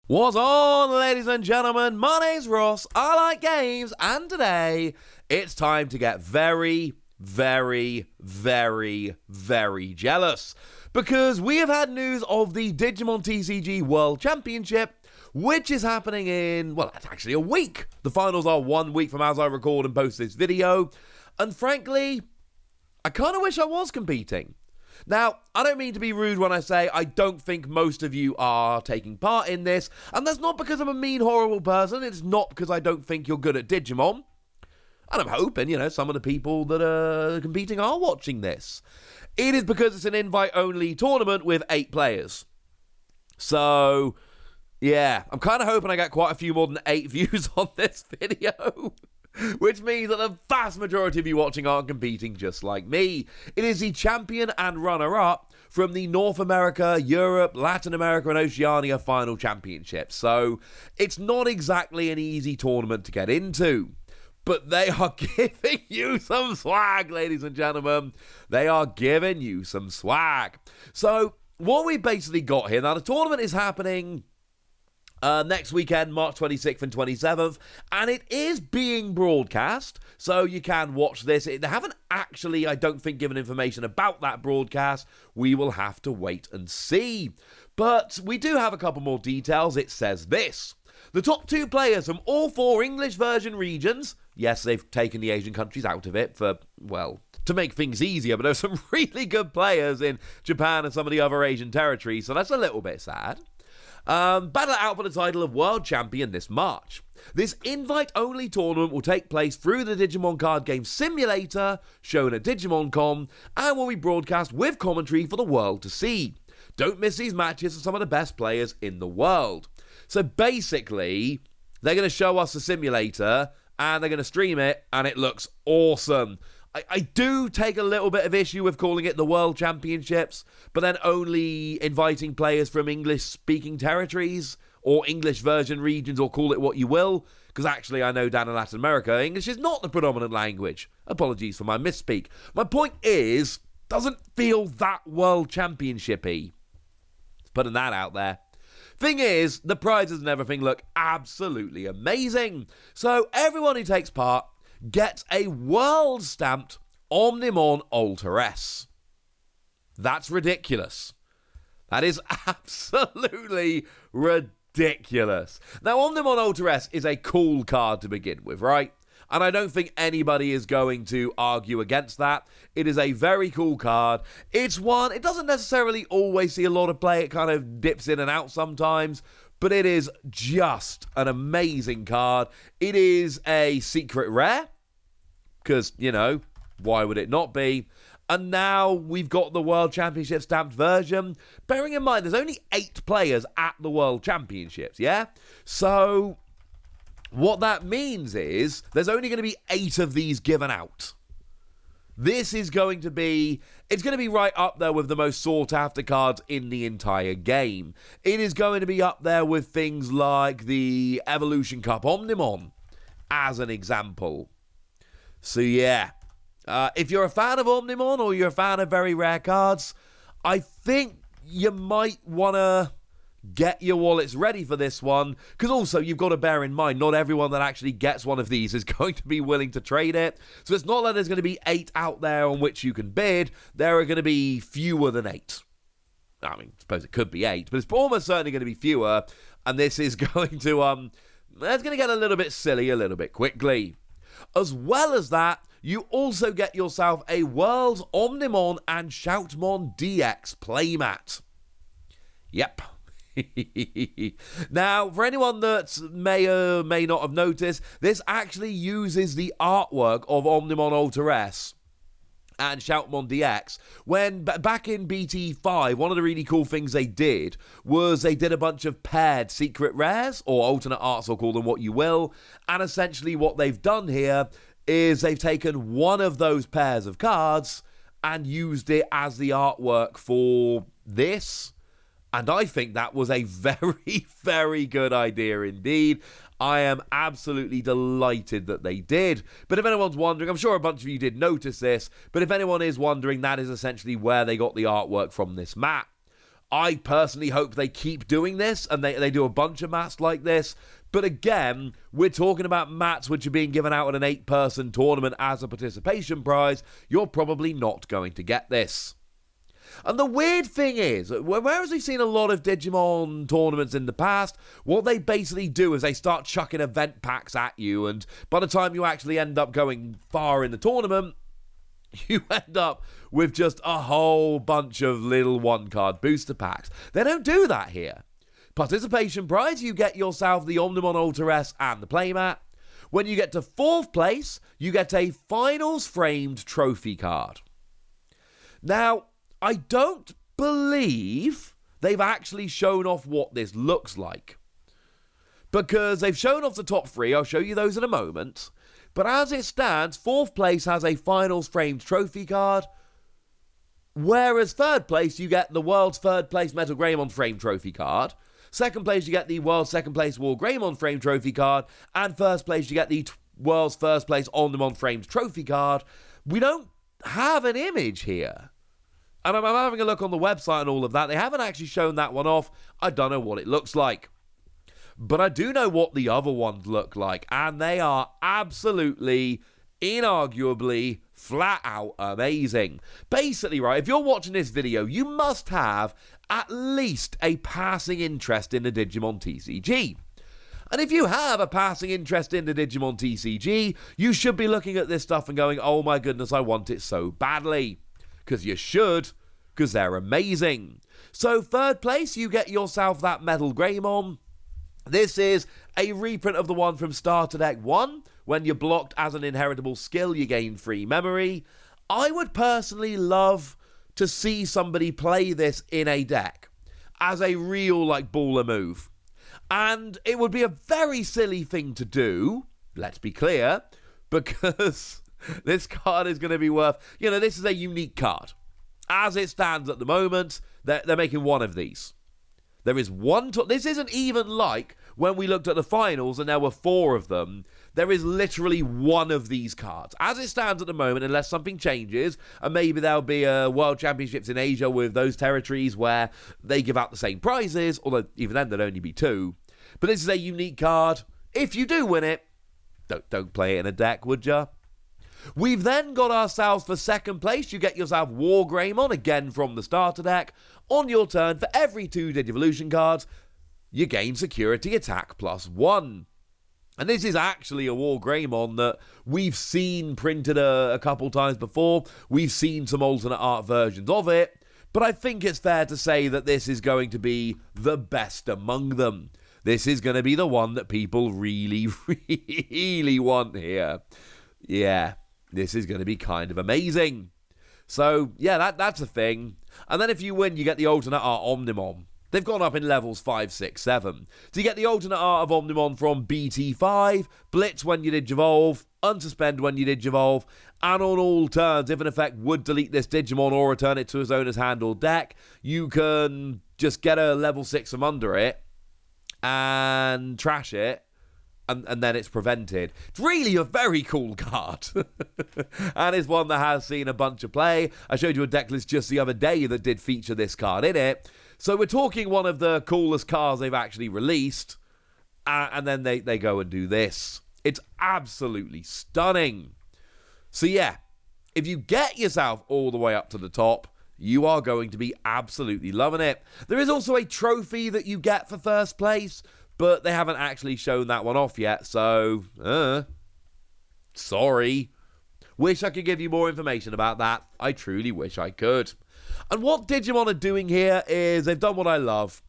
What's on, ladies and gentlemen? My name's Ross, I like games, and today it's time to get very, very, very, very jealous. Because we have had news of the Digimon TCG World Championship, which is happening in, well, it's actually a week. The finals are 1 week from as I record and post this video. And frankly, I kind of wish I was competing. Now, I don't mean to be rude when I say I don't think most of you are taking part in this, and that's not because I'm a mean, horrible person. It's not because I don't think you're good at Digimon. And I'm hoping, some of the people that are competing are watching this. It is because it's an invite-only tournament with 8 players. So, yeah, I'm kind of hoping I get quite a few more than 8 views on this video. Which means that the vast majority of you watching aren't competing just like me. It is the champion and runner-up from the North America, Europe, Latin America, and Oceania final championships. So it's not exactly an easy tournament to get into. But they are giving you some swag, ladies and gentlemen. They are giving you some swag. So what we basically got here, now the tournament is happening next weekend, March 26th and 27th, and it is being broadcast, so you can watch this. They haven't actually, I don't think, given information about that broadcast. We will have to wait and see. But we do have a couple more details. It says this: the top 2 players from all 4 English version regions, yes, they've taken the Asian countries out of it for, well, to make things easier, but there's some really good players in Japan and some of the other Asian territories, so that's a little bit sad. Battle it out for the title of World Champion this March. This invite-only tournament will take place through the Digimon card game simulator, shown at DigimonCon, and will be broadcast with commentary for the world to see. Don't miss these matches for some of the best players in the world. So basically, they're going to show us the simulator, and they're going to stream it, and it looks awesome. I do take a little bit of issue with calling it the World Championships, but then only inviting players from English-speaking territories or English version regions, or call it what you will, because actually I know down in Latin America, English is not the predominant language. Apologies for my misspeak. My point is, doesn't feel that World Championship-y. Putting that out there. Thing is, the prizes and everything look absolutely amazing. So everyone who takes part gets a world-stamped Omnimon Alter S. That's ridiculous. That is absolutely ridiculous. Now, Omnimon Alter S is a cool card to begin with, right? And I don't think anybody is going to argue against that. It is a very cool card. It's one, it doesn't necessarily always see a lot of play. It kind of dips in and out sometimes. But it is just an amazing card. It is a secret rare, because, why would it not be? And now we've got the World Championship stamped version. Bearing in mind, there's only 8 players at the World Championships, yeah? So what that means is there's only going to be 8 of these given out. This is going to be, it's going to be right up there with the most sought-after cards in the entire game. It is going to be up there with things like the Evolution Cup Omnimon, as an example. So yeah, if you're a fan of Omnimon or you're a fan of very rare cards, I think you might want to get your wallets ready for this one, because also you've got to bear in mind, not everyone that actually gets one of these is going to be willing to trade it. So it's not like there's going to be 8 out there on which you can bid. There are going to be fewer than 8. I mean, I suppose it could be 8, but it's almost certainly going to be fewer, and this is going to, it's going to get a little bit silly a little bit quickly. As well as that, you also get yourself a World Omnimon and Shoutmon DX playmat. Yep. Now, for anyone that may or may not have noticed, this actually uses the artwork of Omnimon Alter S and Shoutmon DX. When back in BT5, one of the really cool things they did was they did a bunch of paired secret rares, or alternate arts, or call them what you will, and essentially what they've done here is they've taken one of those pairs of cards and used it as the artwork for this. And I think that was a very, very good idea indeed. I am absolutely delighted that they did. But if anyone's wondering, I'm sure a bunch of you did notice this, but if anyone is wondering, that is essentially where they got the artwork from this mat. I personally hope they keep doing this and they do a bunch of mats like this. But again, we're talking about mats which are being given out at an 8-person tournament as a participation prize. You're probably not going to get this. And the weird thing is, whereas we've seen a lot of Digimon tournaments in the past, what they basically do is they start chucking event packs at you, and by the time you actually end up going far in the tournament, you end up with just a whole bunch of little one-card booster packs. They don't do that here. Participation prize, you get yourself the Omnimon Ultra S and the playmat. When you get to 4th place, you get a finals framed trophy card. Now, I don't believe they've actually shown off what this looks like, because they've shown off the top 3. I'll show you those in a moment. But as it stands, 4th place has a finals framed trophy card, whereas 3rd place, you get the world's 3rd place Metal Greymon framed trophy card. 2nd place, you get the world's 2nd place War Greymon framed trophy card. And 1st place, you get the world's 1st place Omnimon framed trophy card. We don't have an image here. And I'm having a look on the website and all of that. They haven't actually shown that one off. I don't know what it looks like. But I do know what the other ones look like. And they are absolutely, inarguably, flat out amazing. Basically, right, if you're watching this video, you must have at least a passing interest in the Digimon TCG. And if you have a passing interest in the Digimon TCG, you should be looking at this stuff and going, oh my goodness, I want it so badly. Because you should, because they're amazing. So 3rd place, you get yourself that Metal Greymon. This is a reprint of the one from Starter Deck 1. When you're blocked as an inheritable skill, you gain free memory. I would personally love to see somebody play this in a deck as a real, baller move. And it would be a very silly thing to do, let's be clear, because this card is going to be worth, this is a unique card. As it stands at the moment, they're making one of these. There is one, this isn't even like when we looked at the finals and there were 4 of them. There is literally one of these cards. As it stands at the moment, unless something changes, and maybe there'll be a World Championships in Asia with those territories where they give out the same prizes, although even then there'd only be 2. But this is a unique card. If you do win it, don't play it in a deck, would ya? We've then got ourselves for 2nd place. You get yourself War Greymon, again from the starter deck. On your turn, for every 2 Digivolution cards, you gain Security Attack +1. And this is actually a War Greymon that we've seen printed a couple times before. We've seen some alternate art versions of it. But I think it's fair to say that this is going to be the best among them. This is going to be the one that people really, really want here. Yeah, this is going to be kind of amazing. So, yeah, that's a thing. And then if you win, you get the alternate art Omnimon. They've gone up in levels 5, 6, 7. So you get the alternate art of Omnimon from BT5, Blitz when you Digivolve, Unsuspend when you Digivolve, and on all turns, if an effect would delete this Digimon or return it to its owner's hand or deck, you can just get a level 6 from under it and trash it, and then it's prevented. It's really a very cool card. And it's one that has seen a bunch of play. I showed you a deck list just the other day that did feature this card in it. So we're talking one of the coolest cards they've actually released. And then they go and do this. It's absolutely stunning. So yeah, if you get yourself all the way up to the top, you are going to be absolutely loving it. There is also a trophy that you get for first place, but they haven't actually shown that one off yet, so, sorry. Wish I could give you more information about that. I truly wish I could. And what Digimon are doing here is they've done what I love.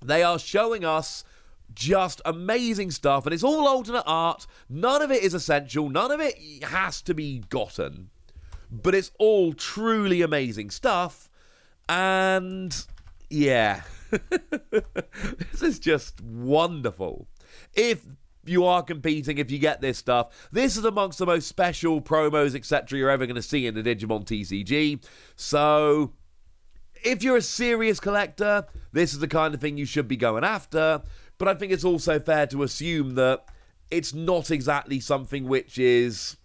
They are showing us just amazing stuff, and it's all alternate art. None of it is essential. None of it has to be gotten. But it's all truly amazing stuff, and yeah. This is just wonderful. If you are competing, if you get this stuff, this is amongst the most special promos, etc. you're ever going to see in the Digimon TCG. So, if you're a serious collector, this is the kind of thing you should be going after. But I think it's also fair to assume that it's not exactly something which is...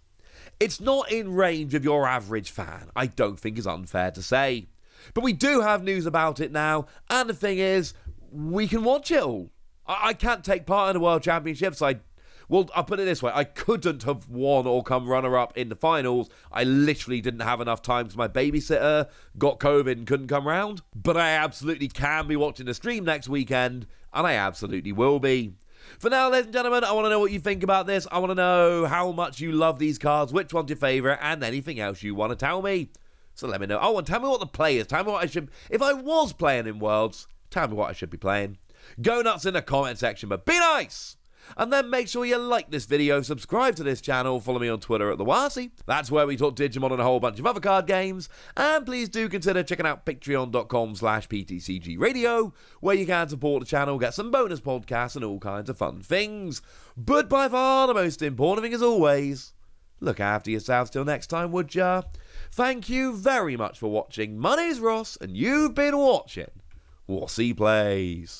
It's not in range of your average fan, I don't think is unfair to say. But we do have news about it now, and the thing is, we can watch it all. I can't take part in the World Championships. Well, I'll put it this way. I couldn't have won or come runner-up in the finals. I literally didn't have enough time because my babysitter got COVID and couldn't come round. But I absolutely can be watching the stream next weekend, and I absolutely will be. For now, ladies and gentlemen, I want to know what you think about this. I want to know how much you love these cards, which one's your favourite, and anything else you want to tell me. So let me know. Oh, and tell me what the play is. Tell me what I should... If I was playing in Worlds, tell me what I should be playing. Go nuts in the comment section, but be nice! And then make sure you like this video, subscribe to this channel, follow me on Twitter at TheWasi. That's where we talk Digimon and a whole bunch of other card games. And please do consider checking out patreon.com/PTCGradio, where you can support the channel, get some bonus podcasts and all kinds of fun things. But by far the most important thing as always, look after yourselves till next time, would ya? Thank you very much for watching. My name's Ross, and you've been watching Wasi Plays.